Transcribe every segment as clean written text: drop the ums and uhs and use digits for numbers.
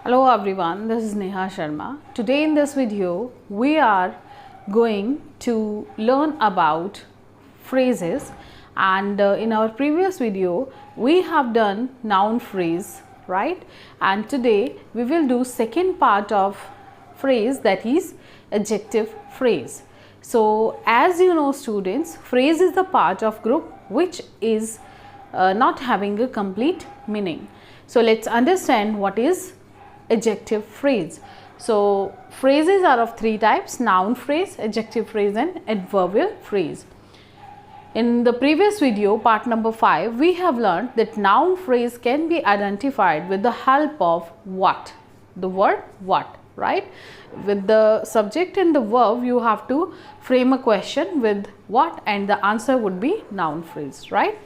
Hello everyone, this is Neha Sharma. Today in this video, we are going to learn about phrases, and in our previous video, we have done noun phrase, right? And today we will do second part of phrase, that is adjective phrase. So as you know students, phrase is the part of group which is not having a complete meaning. So let's understand what is adjective phrase. So phrases are of three types: noun phrase, adjective phrase and adverbial phrase. In the previous video, part number 5, we have learned that noun phrase can be identified with the help of what, the word what, right? With the subject and the verb, you have to frame a question with what, and the answer would be noun phrase, right?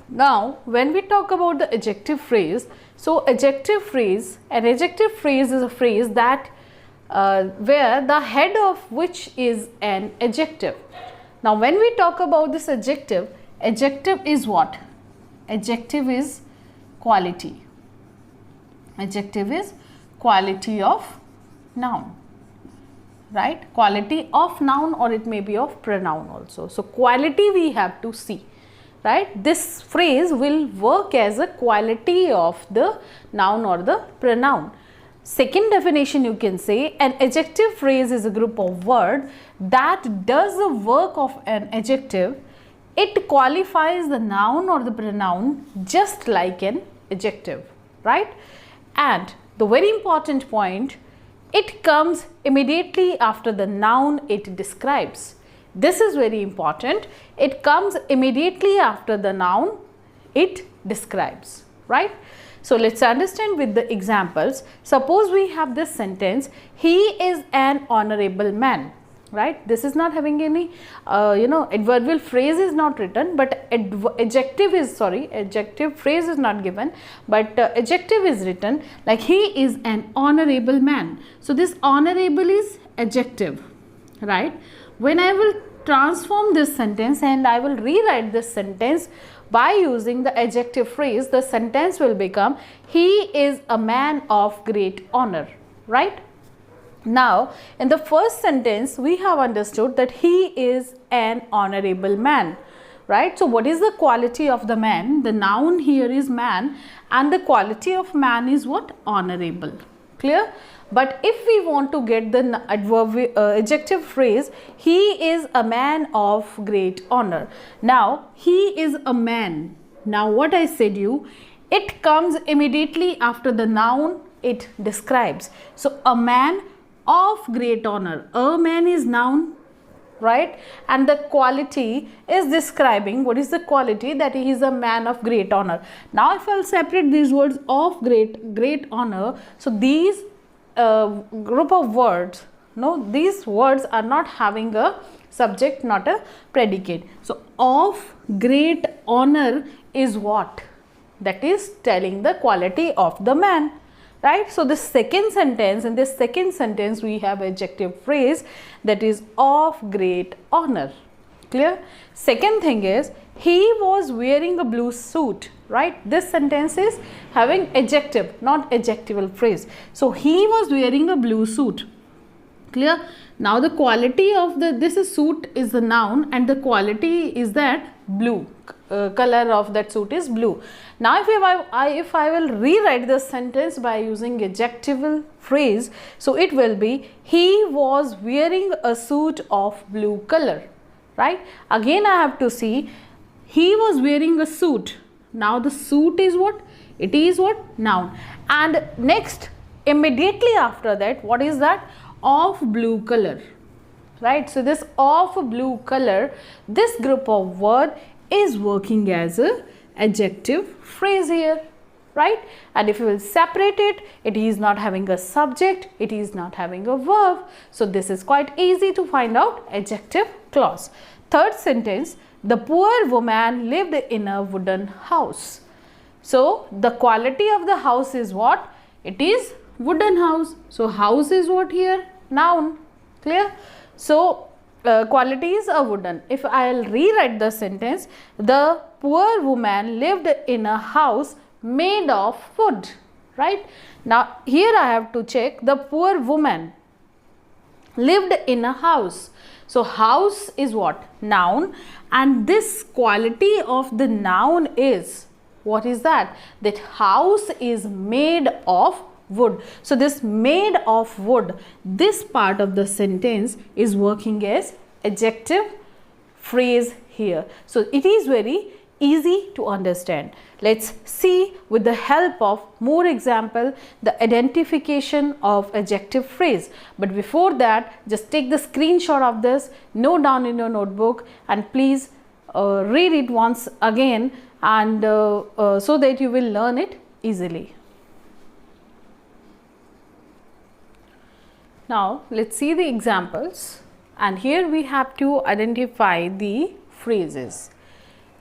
Now, when we talk about the adjective phrase, so adjective phrase, an adjective phrase is a phrase that where the head of which is an adjective. Now, when we talk about this adjective, adjective is what? Adjective is quality. Adjective is quality of noun, right? Quality of noun, or it may be of pronoun also. So, quality we have to see. Right, this phrase will work as a quality of the noun or the pronoun. Second definition, you can say an adjective phrase is a group of words that does the work of an adjective. It qualifies the noun or the pronoun just like an adjective, right? And the very important point, it comes immediately after the noun it describes. This is very important. It comes immediately after the noun it describes, right? So let's understand with the examples. Suppose we have this sentence: he is an honorable man, right? This is not having any adverbial phrase is not written, but adjective phrase is not given, but adjective is written, like he is an honorable man. So this honorable is adjective, right? When I will transform this sentence and I will rewrite this sentence by using the adjective phrase, the sentence will become he is a man of great honor, right? Now, in the first sentence, we have understood that he is an honorable man, right? So, what is the quality of the man? The noun here is man, and the quality of man is what? Honorable. Clear? But if we want to get the adjective phrase, he is a man of great honor. Now, he is a man. Now, what I said you, it comes immediately after the noun it describes. So, a man of great honor. A man is noun, right? And the quality is describing what is the quality, that he is a man of great honor. Now, if I will separate these words of great honor, so these group of words, these words are not having a subject, not a predicate. So, of great honor is what? That is telling the quality of the man, right? So, this second sentence, in this second sentence we have adjective phrase, that is of great honor. Clear? Second thing is, he was wearing a blue suit, right? This sentence is having adjective, not adjectival phrase. So, he was wearing a blue suit. Clear? Now, the quality of this suit is the noun, and the quality is that blue. Color of that suit is blue. Now, if I will rewrite this sentence by using adjectival phrase, so it will be he was wearing a suit of blue color, right? Again, I have to see he was wearing a suit. Now, the suit is what? It is what? Noun. And next, immediately after that, what is that? Of blue color, right? So, this of blue color, this group of word is working as a adjective phrase here, right? And if you will separate it, it is not having a subject, it is not having a verb. So, this is quite easy to find out adjective clause. Third sentence, the poor woman lived in a wooden house. So, the quality of the house is what? It is wooden house. So, house is what here? Noun. Clear? So, quality is a wooden. If I will rewrite the sentence, the poor woman lived in a house made of wood. right? Now here I have to check the poor woman lived in a house. So house is what? Noun, and this quality of the noun is, what is that? That house is made of wood. So this made of wood, this part of the sentence is working as adjective phrase here. So it is very easy to understand. Let's see with the help of more example the identification of adjective phrase. But before that, just take the screenshot of this, note down in your notebook, and please read it once again, and so that you will learn it easily. Now let's see the examples, and here we have to identify the phrases.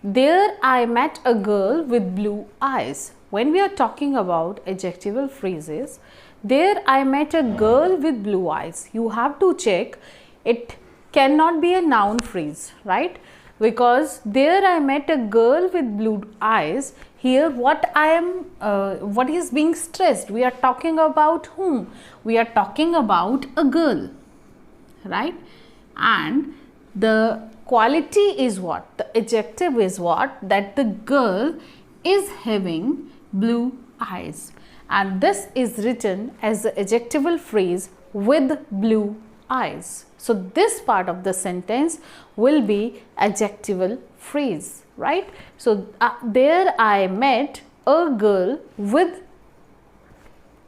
There I met a girl with blue eyes. When we are talking about adjectival phrases, there I met a girl with blue eyes, you have to check it cannot be a noun phrase, right? Because there I met a girl with blue eyes, here what is being stressed? We are talking about whom? We are talking about a girl, right? And the quality is what? The adjective is what? That the girl is having blue eyes, and this is written as the adjectival phrase with blue eyes. So this part of the sentence will be adjectival phrase, right? So there I met a girl with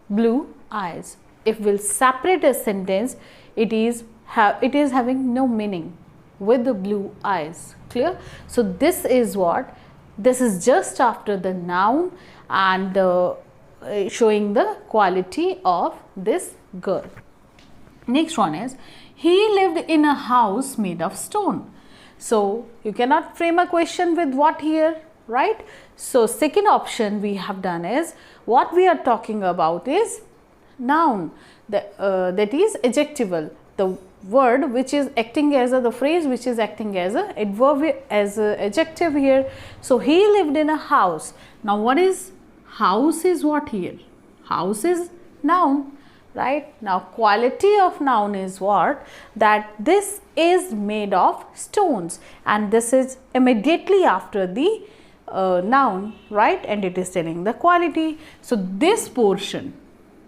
blue eyes. If we'll separate a sentence, it is having no meaning. With the blue eyes, clear? So this is what? This is just after the noun and showing the quality of this girl. Next one is, he lived in a house made of stone. So you cannot frame a question with what here, right? So second option we have done is, what we are talking about is noun, that is adjectival, the word which is acting as the phrase which is acting as a adverb, as a adjective here. So he lived in a house. Now what is house? Is what here? House is noun, right? Now quality of noun is what? That this is made of stones, and this is immediately after the noun, right? And it is telling the quality. So this portion,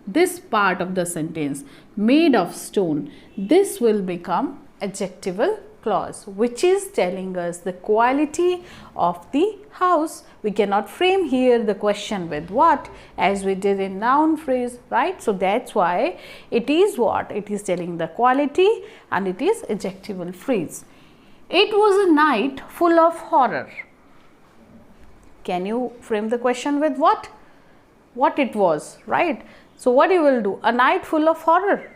this part of the sentence, made of stone, this will become adjectival clause, which is telling us the quality of the house. We cannot frame here the question with what, as we did in noun phrase, right? So that's why it is what? It is telling the quality, and it is adjectival phrase. It was a night full of horror. Can you frame the question with what? What it was, right? So what you will do? A night full of horror.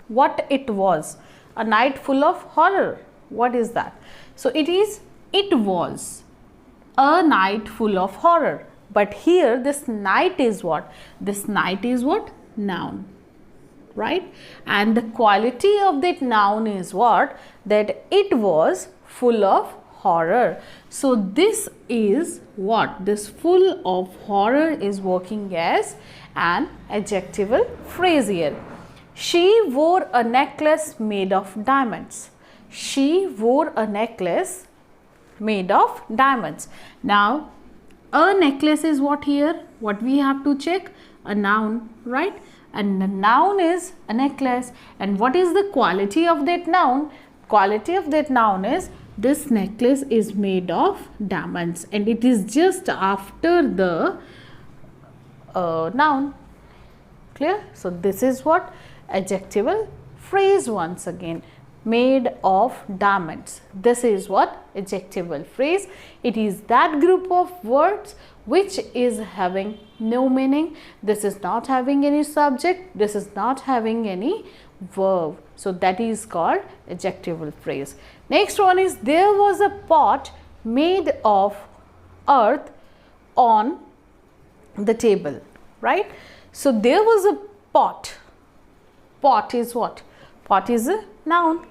What it was? A night full of horror. What is that? So it was a night full of horror. But here this night is what? This night is what? Noun, right? And the quality of that noun is what? That it was full of horror. So this is what? This full of horror is working as an adjectival phrase here. She wore a necklace made of diamonds. She wore a necklace made of diamonds. Now a necklace is what here? What we have to check? A noun, right? And the noun is a necklace. And what is the quality of that noun? Quality of that noun is, this necklace is made of diamonds, and it is just after the noun, clear? So this is what? Adjectival phrase once again, made of diamonds. This is what? Adjectival phrase. It is that group of words which is having no meaning. This is not having any subject. This is not having any verb. So that is called adjectival phrase. Next one is, there was a pot made of earth on the table, right? So there was a pot. Pot is what? Pot is a noun.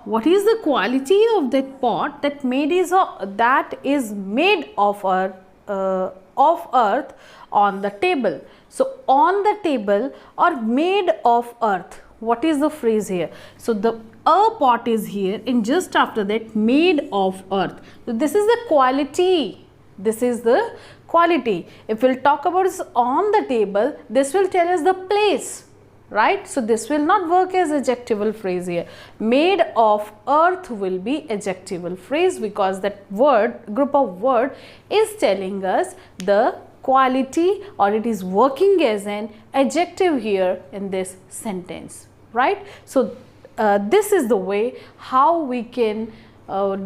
What is the quality of that pot? That is made of earth on the table. So on the table or made of earth. What is the phrase here? So the a pot is here and just after that made of earth. So this is the quality. This is the quality. If we'll talk about this on the table, this will tell us the place, right? So this will not work as adjectival phrase here. Made of earth will be adjectival phrase because that word, group of word is telling us the quality, or it is working as an adjective here in this sentence, right? So this is the way how we can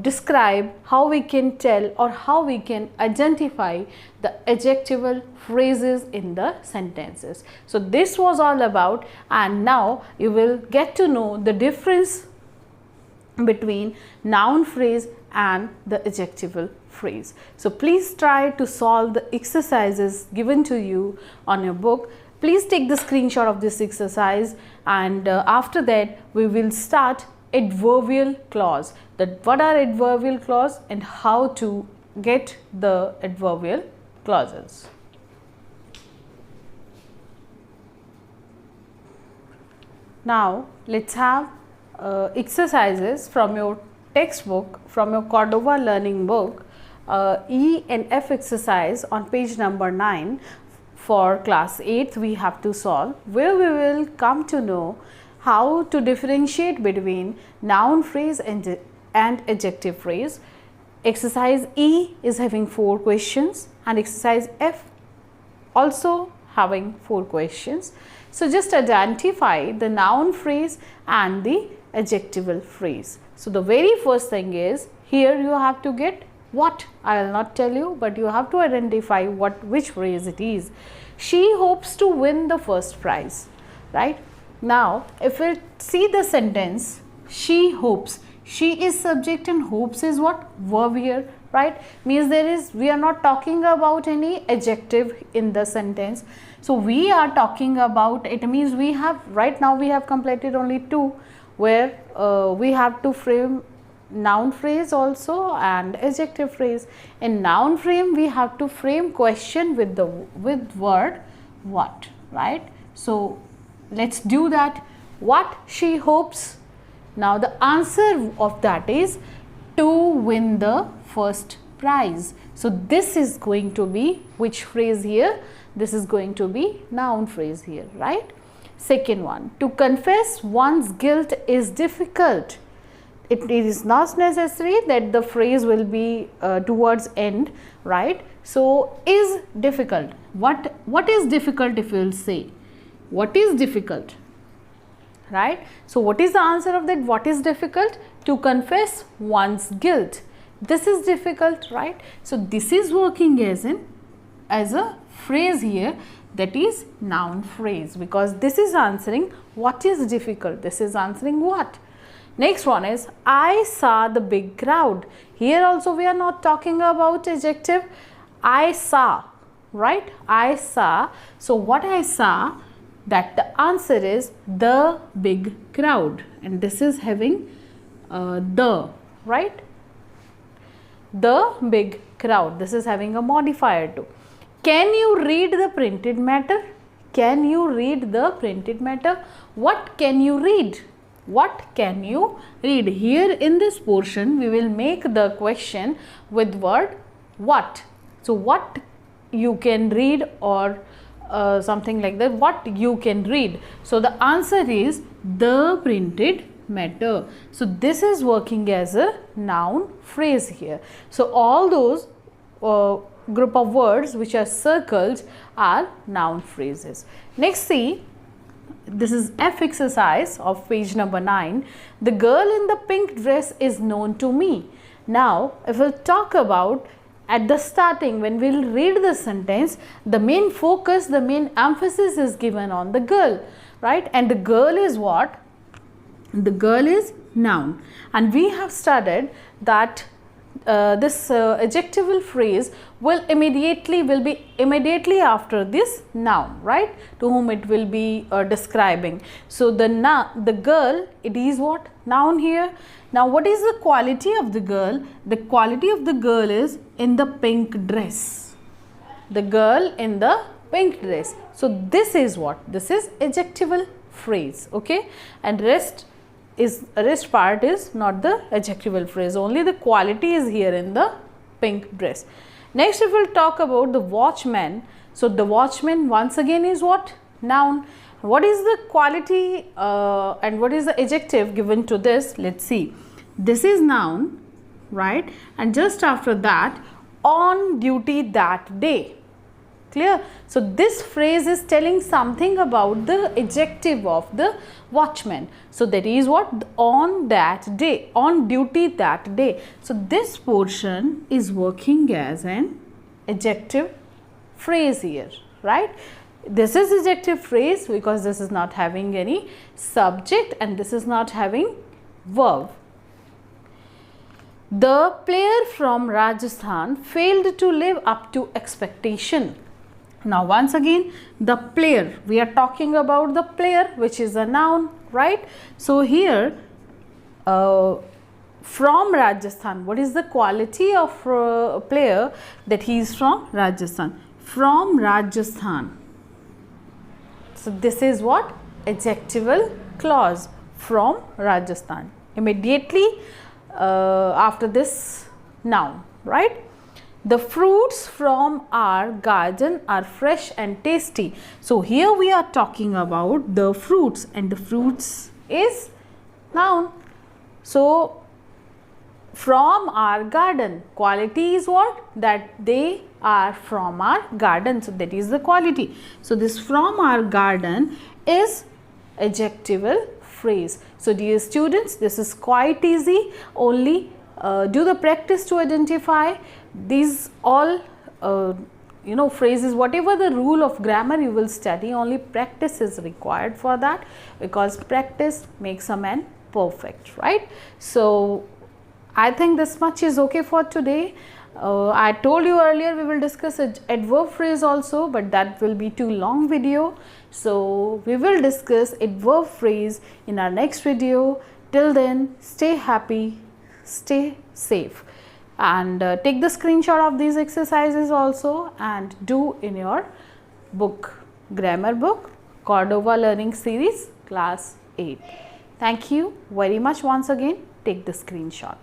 describe, how we can tell, or how we can identify the adjectival phrases in the sentences. So this was all about, and now you will get to know the difference between noun phrase and the adjectival phrase. So please try to solve the exercises given to you on your book. Please take the screenshot of this exercise, and after that we will start adverbial clause. That what are adverbial clause and how to get the adverbial clauses. Now let's have exercises from your textbook, from your Cordova learning book, E and F exercise on page number 9 for class 8th we have to solve, where we will come to know how to differentiate between noun phrase and adjective phrase. Exercise E is having 4 questions and exercise F also having 4 questions. So just identify the noun phrase and the adjectival phrase. So the very first thing is, here you have to get what. I will not tell you, but you have to identify which phrase it is. She hopes to win the first prize, right? Now if we see the sentence, she hopes, she is subject and hopes is what? Verb here, right? Means we are not talking about any adjective in the sentence. So we are talking about, it means we have, right now we have completed only 2, where we have to frame noun phrase also and adjective phrase. In noun frame we have to frame question with word what, right? So let's do that. What she hopes. Now the answer of that is to win the first prize. So this is going to be which phrase here? This is going to be noun phrase here, right? Second one, to confess one's guilt is difficult. It is not necessary that the phrase will be towards end, right? So is difficult. What is difficult if you will say? What is difficult? Right? So what is the answer of that? What is difficult? To confess one's guilt. This is difficult, right? So this is working as a phrase here, that is noun phrase, because this is answering what is difficult. This is answering what. Next one is, I saw the big crowd. Here also we are not talking about adjective. I saw, right? I saw. So what I saw, that the answer is the big crowd, and this is having the, right? The big crowd. This is having a modifier too. Can you read the printed matter? Can you read the printed matter? What can you read? What can you read? Here in this portion we will make the question with word what. So what you can read, or something like that, what you can read. So the answer is the printed matter. So this is working as a noun phrase here. So all those group of words which are circled are noun phrases. Next, see, this is F exercise of page number 9. The girl in the pink dress is known to me. Now if we'll talk about at the starting, when we'll read the sentence, the main focus, the main emphasis is given on the girl, right? And the girl is what? The girl is noun. And we have studied that this adjectival phrase will be immediately after this noun, right? To whom it will be describing. So the girl, it is what? Noun here. Now what is the quality of the girl? The quality of the girl is in the pink dress. The girl in the pink dress. So this is what? This is adjectival phrase, okay, and rest part is not the adjectival phrase, only the quality is here in the pink dress. Next we will talk about the watchman. So the watchman once again is what? Noun. What is the quality and what is the adjective given to this? Let's see. This is noun, right, and just after that, on duty that day. Clear? So this phrase is telling something about the adjective of the watchman. So that is what? On that day, on duty that day. So this portion is working as an adjective phrase here, right? This is adjective phrase because this is not having any subject and this is not having verb. The player from Rajasthan failed to live up to expectation. Now once again, the player, we are talking about the player, which is a noun, right? So here from Rajasthan, what is the quality of player? That he is from Rajasthan. From Rajasthan. So this is what? Adjectival clause, from Rajasthan. Immediately after this noun, right? The fruits from our garden are fresh and tasty. So here we are talking about the fruits, and the fruits is noun. So from our garden, quality is what? That they are from our garden. So that is the quality. So this from our garden is adjectival phrase. So dear students, this is quite easy. Only do the practice to identify these all phrases. Whatever the rule of grammar you will study, only practice is required for that, because practice makes a man perfect, right? So I think this much is okay for today. I told you earlier we will discuss adverb phrase also, but that will be too long video. So we will discuss adverb phrase in our next video. Till then, stay happy, stay safe, and take the screenshot of these exercises also and do in your book, grammar book, Cordova Learning Series, class 8. Thank you very much once again. Take the screenshot.